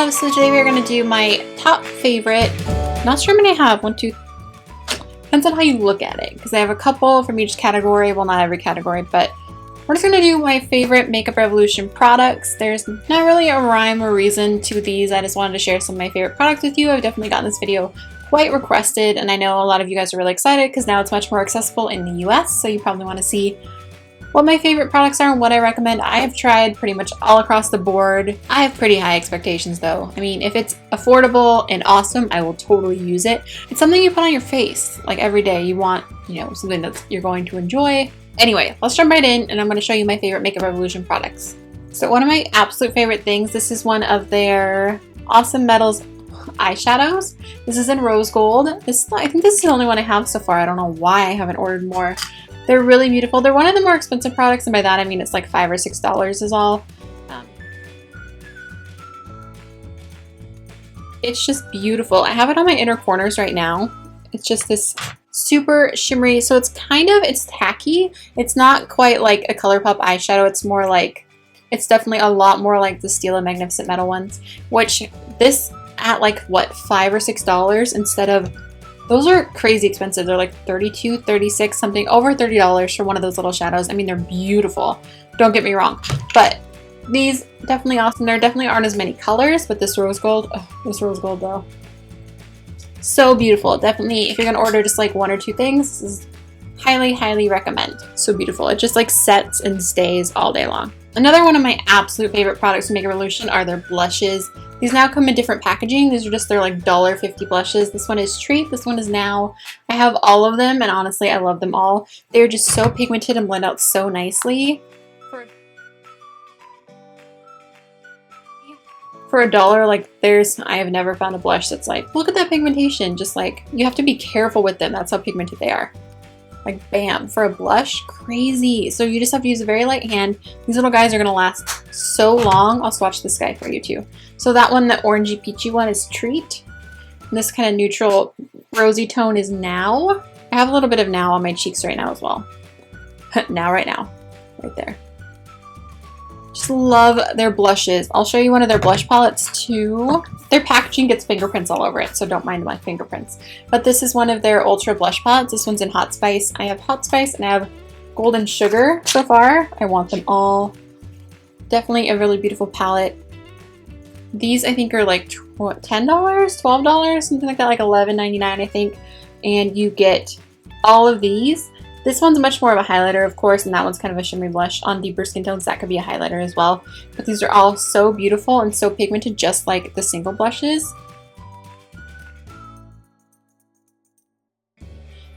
loves, so today we're going to do my top favorite. Not sure how many I have. 1, 2, depends on how you look at it, because I have a couple from each category. Well, not every category, but we're just going to do my favorite Makeup Revolution products. There's not really a rhyme or reason to these. I just wanted to share some of my favorite products with you. I've definitely gotten this video quite requested, and I know a lot of you guys are really excited because now it's much more accessible in the US, so you probably want to see what my favorite products are and what I recommend. I have tried pretty much all across the board. I have pretty high expectations though. I mean, if it's affordable and awesome, I will totally use it. It's something you put on your face like every day. You want, you know, something that you're going to enjoy. Anyway, let's jump right in and I'm going to show you my favorite Makeup Revolution products. So one of my absolute favorite things, this is one of their Awesome Metals eyeshadows. This is in rose gold. I think this is the only one I have so far. I don't know why I haven't ordered more. They're really beautiful. They're one of the more expensive products, and by that I mean it's like $5 or $6 is all. It's just beautiful. I have it on my inner corners right now. It's just this super shimmery, so it's tacky. It's not quite like a ColourPop eyeshadow. It's more like, it's definitely a lot more like the Stila Magnificent Metal ones, which this at like what, $5 or $6 instead of, those are crazy expensive. They're like $32, $36, something, over $30 for one of those little shadows. I mean, they're beautiful. Don't get me wrong. But these definitely awesome. There definitely aren't as many colors, but this rose gold though, so beautiful. Definitely, if you're gonna order just like 1 or 2 things, this is highly recommend. So beautiful. It just like sets and stays all day long. Another one of my absolute favorite products from Makeup Revolution are their blushes. These now come in different packaging. These are just their like $1.50 blushes. This one is Treat. This one is Now. I have all of them, and honestly, I love them all. They're just so pigmented and blend out so nicely. For $1, like I have never found a blush that's like, look at that pigmentation. Just like, you have to be careful with them. That's how pigmented they are. Like bam, for a blush, crazy. So you just have to use a very light hand. These little guys are gonna last so long. I'll swatch this guy for you too. So that one, the orangey peachy one, is Treat. And this kind of neutral rosy tone is Now. I have a little bit of Now on my cheeks right now as well. Right now, right there. Just love their blushes. I'll show you one of their blush palettes too. Their packaging gets fingerprints all over it, so don't mind my fingerprints. But this is one of their Ultra blush palettes. This one's in Hot Spice. I have Hot Spice and I have Golden Sugar so far. I want them all. Definitely a really beautiful palette. These I think are like $10, $12, something like that, like $11.99 I think. And you get all of these. This one's much more of a highlighter, of course, and that one's kind of a shimmery blush. On deeper skin tones, that could be a highlighter as well. But these are all so beautiful and so pigmented, just like the single blushes.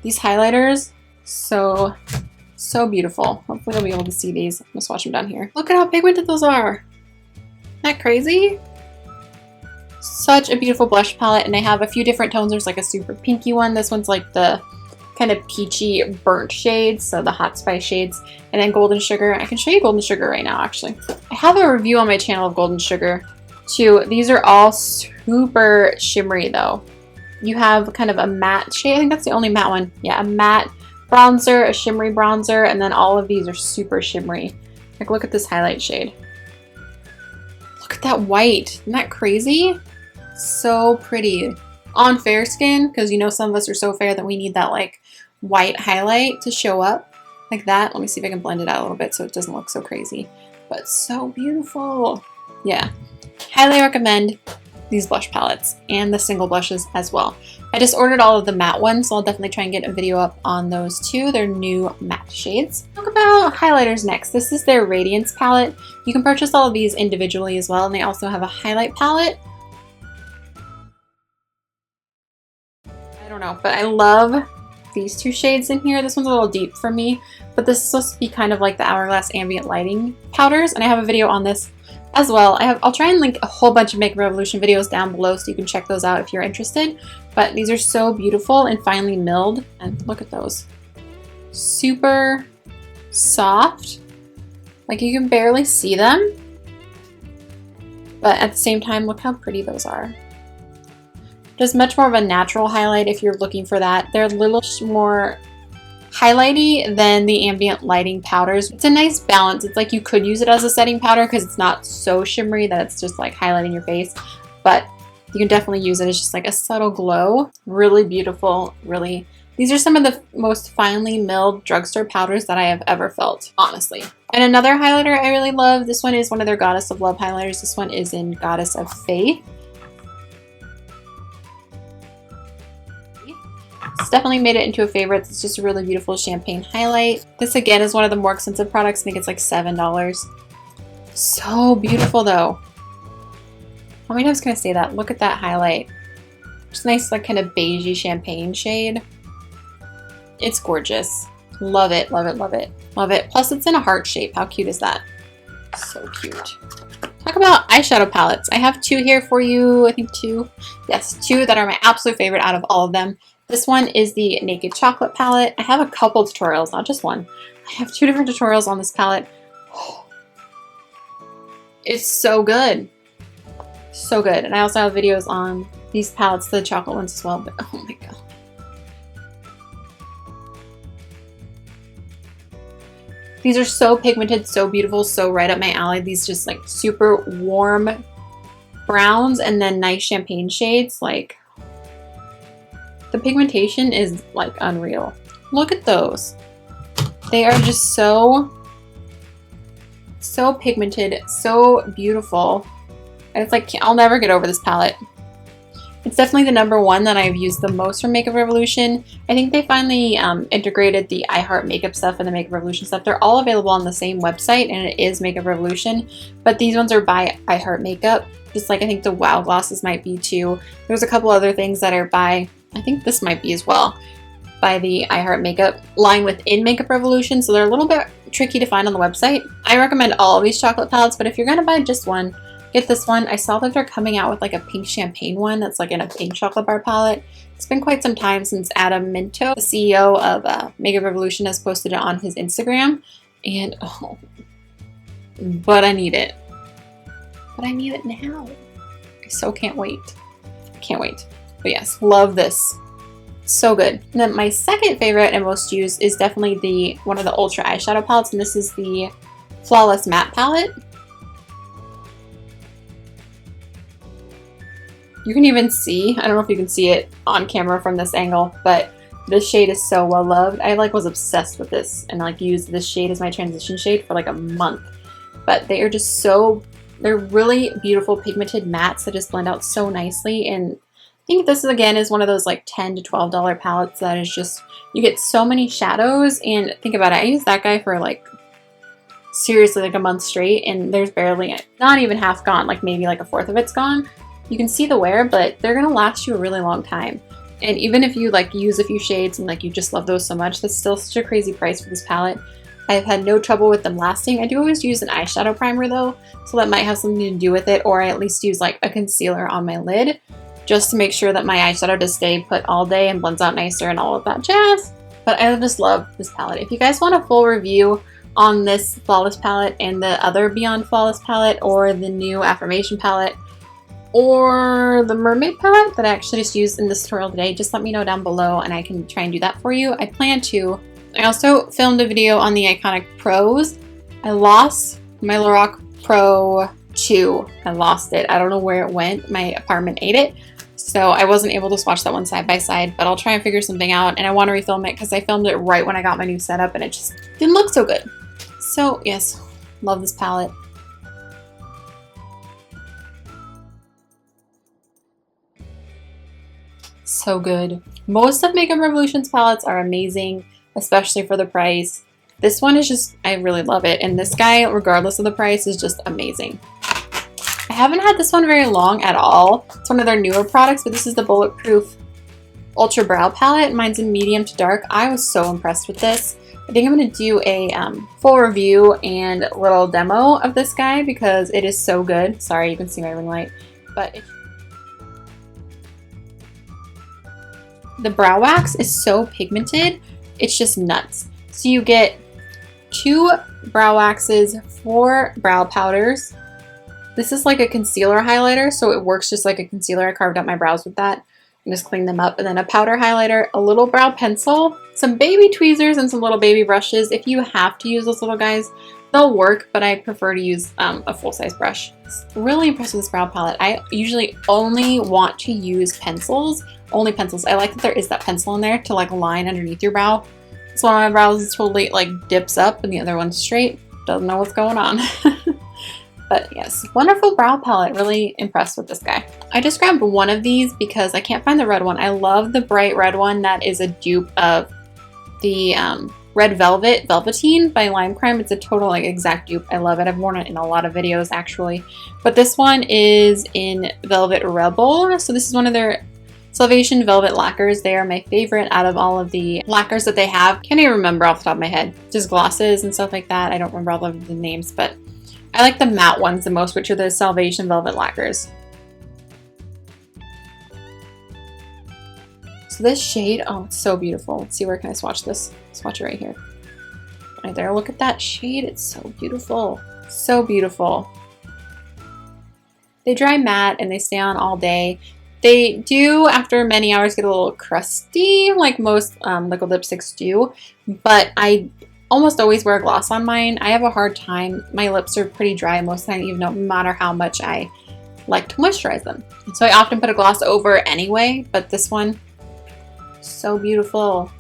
These highlighters, so beautiful. Hopefully you'll be able to see these. I'm gonna swatch them down here. Look at how pigmented those are. Isn't that crazy? Such a beautiful blush palette, and I have a few different tones. There's like a super pinky one. This one's like the kind of peachy burnt shades, so the Hot Spice shades, and then Golden Sugar. I can show you Golden Sugar right now, actually. I have a review on my channel of Golden Sugar too. These are all super shimmery though. You have kind of a matte shade. I think that's the only matte one. Yeah, a matte bronzer, a shimmery bronzer, and then all of these are super shimmery. Like, look at this highlight shade. Look at that white. Isn't that crazy? So pretty. On fair skin, because you know some of us are so fair that we need that like white highlight to show up like that. Let me see if I can blend it out a little bit so it doesn't look so crazy, but so beautiful. Yeah, highly recommend these blush palettes and the single blushes as well. I just ordered all of the matte ones, so I'll definitely try and get a video up on those too. They're new matte shades. Talk about highlighters next. This is their Radiance palette. You can purchase all of these individually as well, and they also have a highlight palette. I don't know, but I love these 2 shades in here. This one's a little deep for me, but this is supposed to be kind of like the Hourglass Ambient Lighting powders, and I have a video on this as well. I'll try and link a whole bunch of Makeup Revolution videos down below so you can check those out if you're interested. But these are so beautiful and finely milled, and look at those. Super soft. Like, you can barely see them, but at the same time, look how pretty those are. Just much more of a natural highlight if you're looking for that. They're a little more highlighty than the ambient lighting powders. It's a nice balance. It's like you could use it as a setting powder because it's not so shimmery that it's just like highlighting your face. but you can definitely use it as just like a subtle glow. Really beautiful, really. These are some of the most finely milled drugstore powders that I have ever felt, honestly. And another highlighter I really love, this one is one of their Goddess of Love highlighters. This one is in Goddess of Faith. It's definitely made it into a favorite. It's just a really beautiful champagne highlight. This again is one of the more expensive products. I think it's like $7. So beautiful though. How many times can I say that? Look at that highlight. Just nice like kind of beigey champagne shade. It's gorgeous. Love it, love it, love it, love it. Plus it's in a heart shape. How cute is that? So cute. Talk about eyeshadow palettes. I have two here for you. I think two. Yes, two that are my absolute favorite out of all of them. This one is the Naked Chocolate palette. I have a couple tutorials, not just one. I have two different tutorials on this palette. It's so good. So good. And I also have videos on these palettes, the chocolate ones as well, but oh my god. These are so pigmented, so beautiful, so right up my alley. These just like super warm browns and then nice champagne shades. Like the pigmentation is like unreal. Look at those. They are just so pigmented, so beautiful. And it's like, I'll never get over this palette. It's definitely the #1 that I've used the most from Makeup Revolution. I think they finally integrated the I Heart Makeup stuff and the Makeup Revolution stuff. They're all available on the same website, and it is Makeup Revolution. But these ones are by I Heart Makeup, just like I think the Wow glosses might be too. There's a couple other things that are by, I think this might be as well, by the I Heart Makeup line within Makeup Revolution. So they're a little bit tricky to find on the website. I recommend all of these chocolate palettes, but if you're gonna buy just one, get this one. I saw that they're coming out with like a pink champagne one that's like in a pink chocolate bar palette. It's been quite some time since Adam Minto, the CEO of Makeup Revolution, has posted it on his Instagram. And oh, but I need it. But I need it now. I so can't wait. I can't wait. But yes, love this. So good. And then my second favorite and most used is definitely one of the Ultra eyeshadow palettes, and this is the Flawless Matte palette. You can even see, I don't know if you can see it on camera from this angle, but this shade is so well loved. I like was obsessed with this and like used this shade as my transition shade for like a month. But they are just so, they're really beautiful pigmented mattes that just blend out so nicely. And I think this again is one of those like $10 to $12 palettes that is just, you get so many shadows. And think about it, I used that guy for like seriously like a month straight, and there's barely, not even half gone, like maybe like a fourth of it's gone. You can see the wear, but they're gonna last you a really long time. And even if you like use a few shades and like you just love those so much, that's still such a crazy price for this palette. I've had no trouble with them lasting. I do always use an eyeshadow primer though, so that might have something to do with it, or I at least use like a concealer on my lid just to make sure that my eyeshadow does stay put all day and blends out nicer and all of that jazz. But I just love this palette. If you guys want a full review on this Flawless palette and the other Beyond Flawless palette, or the new Affirmation palette, or the Mermaid palette that I actually just used in this tutorial today, just let me know down below and I can try and do that for you. I plan to. I also filmed a video on the Iconic Pros. I lost my Lorac Pro 2. I lost it. I don't know where it went. My apartment ate it. So I wasn't able to swatch that one side by side, but I'll try and figure something out. And I want to refilm it because I filmed it right when I got my new setup and it just didn't look so good. So yes, love this palette. So good. Most of Makeup Revolution's palettes are amazing, especially for the price. This one is just, I really love it. And this guy, regardless of the price, is just amazing. I haven't had this one very long at all. It's one of their newer products, but this is the Bulletproof Ultra Brow Palette. Mine's in medium to dark. I was so impressed with this. I think I'm going to do a full review and little demo of this guy because it is so good. Sorry, you can see my ring light. But the brow wax is so pigmented, it's just nuts. So you get 2 brow waxes, 4 brow powders. This is like a concealer highlighter, so it works just like a concealer. I carved out my brows with that and just cleaned them up. And then a powder highlighter, a little brow pencil. some baby tweezers and some little baby brushes. If you have to use those little guys, they'll work, but I prefer to use a full-size brush. Really impressed with this brow palette. I usually only want to use pencils, only pencils. I like that there is that pencil in there to like line underneath your brow. So one of my brows is totally like dips up and the other one's straight. Doesn't know what's going on. But yes, wonderful brow palette. Really impressed with this guy. I just grabbed one of these because I can't find the red one. I love the bright red one that is a dupe of the Red Velvet Velveteen by Lime Crime. It's a total like exact dupe. I love it. I've worn it in a lot of videos actually. But this one is in Velvet Rebel. So this is one of their Salvation Velvet Lacquers. They are my favorite out of all of the lacquers that they have. Can't even remember off the top of my head. Just glosses and stuff like that. I don't remember all of the names, but I like the matte ones the most, which are the Salvation Velvet Lacquers. So this shade, oh, it's so beautiful. Let's see, where can I swatch this? Swatch it right here. Right there, look at that shade. It's so beautiful. So beautiful. They dry matte and they stay on all day. They do, after many hours, get a little crusty, like most liquid lipsticks do, but I almost always wear a gloss on mine. I have a hard time. My lips are pretty dry most of the time, even no matter how much I like to moisturize them. So I often put a gloss over anyway, but this one, so beautiful.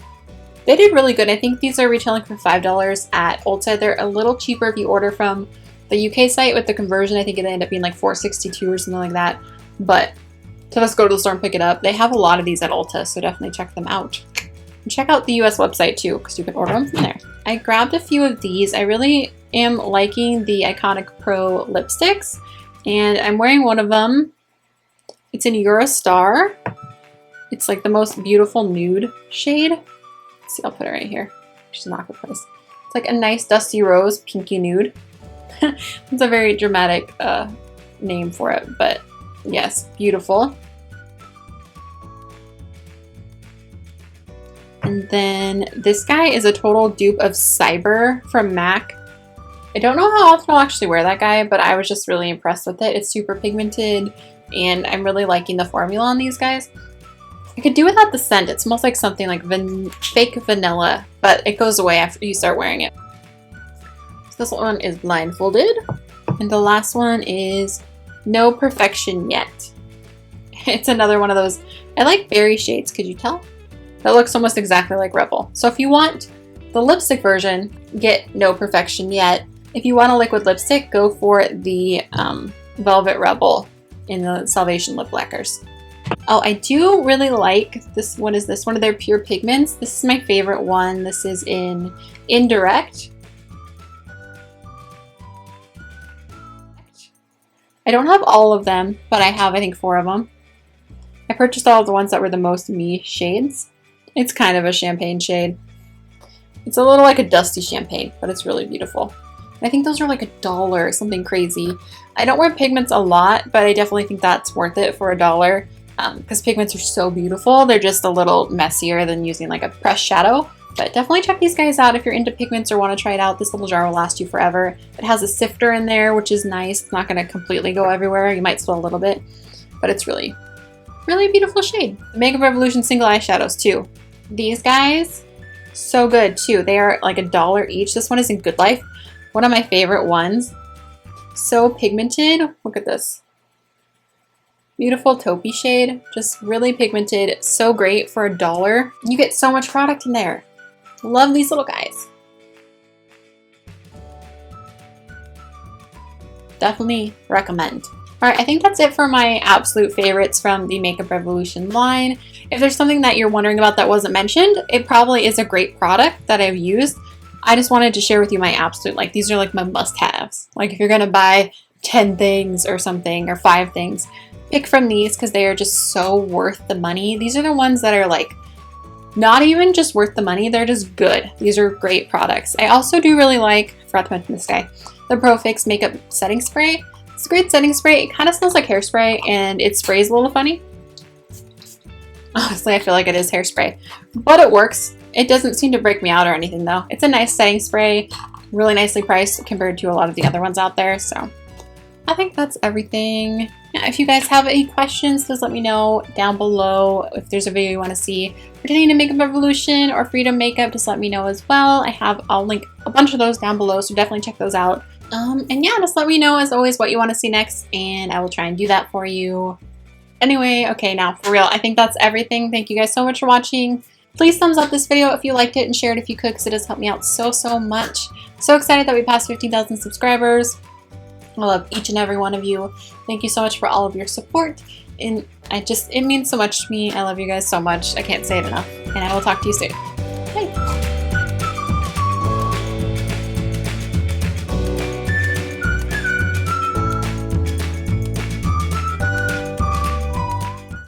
They did really good. I think these are retailing for $5 at Ulta. They're a little cheaper if you order from the UK site. With the conversion, I think it ended up being like $4.62 or something like that. But to just go to the store and pick it up. They have a lot of these at Ulta, so definitely check them out. And check out the US website too, because you can order them from there. I grabbed a few of these. I really am liking the Iconic Pro lipsticks, and I'm wearing one of them. It's in Eurostar. It's like the most beautiful nude shade. Let's see, I'll put it right here. She's not a good place. It's like a nice dusty rose, pinky nude. It's a very dramatic name for it, but yes, beautiful. And then this guy is a total dupe of Cyber from MAC. I don't know how often I'll actually wear that guy, but I was just really impressed with it. It's super pigmented, and I'm really liking the formula on these guys. I could do without the scent. It smells like something like fake vanilla, but it goes away after you start wearing it. So this one is Blindfolded, and the last one is No Perfection Yet. It's another one of those, I like berry shades, could you tell? That looks almost exactly like Rebel. So if you want the lipstick version, get No Perfection Yet. If you want a liquid lipstick, go for the Velvet Rebel in the Salvation Lip Lacquers. Oh, I do really like this. What is this? One of their pure pigments. This is my favorite one. This is in Indirect. I don't have all of them, but I have, I think, 4 of them. I purchased all of the ones that were the most me shades. It's kind of a champagne shade. It's a little like a dusty champagne, but it's really beautiful. I think those are like $1, something crazy. I don't wear pigments a lot, but I definitely think that's worth it for $1 because pigments are so beautiful. They're just a little messier than using like a pressed shadow. But definitely check these guys out if you're into pigments or want to try it out. This little jar will last you forever. It has a sifter in there, which is nice. It's not going to completely go everywhere. You might spill a little bit, but it's really, really beautiful shade. The Makeup Revolution single eyeshadows too. These guys, so good too. They are like $1 each. This one is in Good Life. One of my favorite ones. So pigmented. Look at this. Beautiful taupey shade. Just really pigmented. So great for $1. You get so much product in there. Love these little guys. Definitely recommend. Alright, I think that's it for my absolute favorites from the Makeup Revolution line. If there's something that you're wondering about that wasn't mentioned, it probably is a great product that I've used. I just wanted to share with you my absolute, like, these are like my must-haves. Like, if you're gonna buy 10 things or something, or 5 things, pick from these because they are just so worth the money. These are the ones that are like, not even just worth the money, they're just good. These are great products. I also do really like, I forgot to mention this guy, the Pro Fix Makeup Setting Spray. It's a great setting spray. It kind of smells like hairspray and it sprays a little funny. Honestly, I feel like it is hairspray, but it works. It doesn't seem to break me out or anything though. It's a nice setting spray, really nicely priced compared to a lot of the other ones out there. So I think that's everything. Yeah, if you guys have any questions, please let me know down below. If there's a video you want to see pertaining to Makeup Evolution or Freedom Makeup, just let me know as well. I'll link a bunch of those down below, so definitely check those out. And yeah, just let me know as always what you want to see next, and I will try and do that for you. Anyway, okay, now for real, I think that's everything. Thank you guys so much for watching. Please thumbs up this video if you liked it and share it if you could, because it does help me out so much. So excited that we passed 15,000 subscribers. I love each and every one of you. Thank you so much for all of your support. And it means so much to me. I love you guys so much. I can't say it enough. And I will talk to you soon.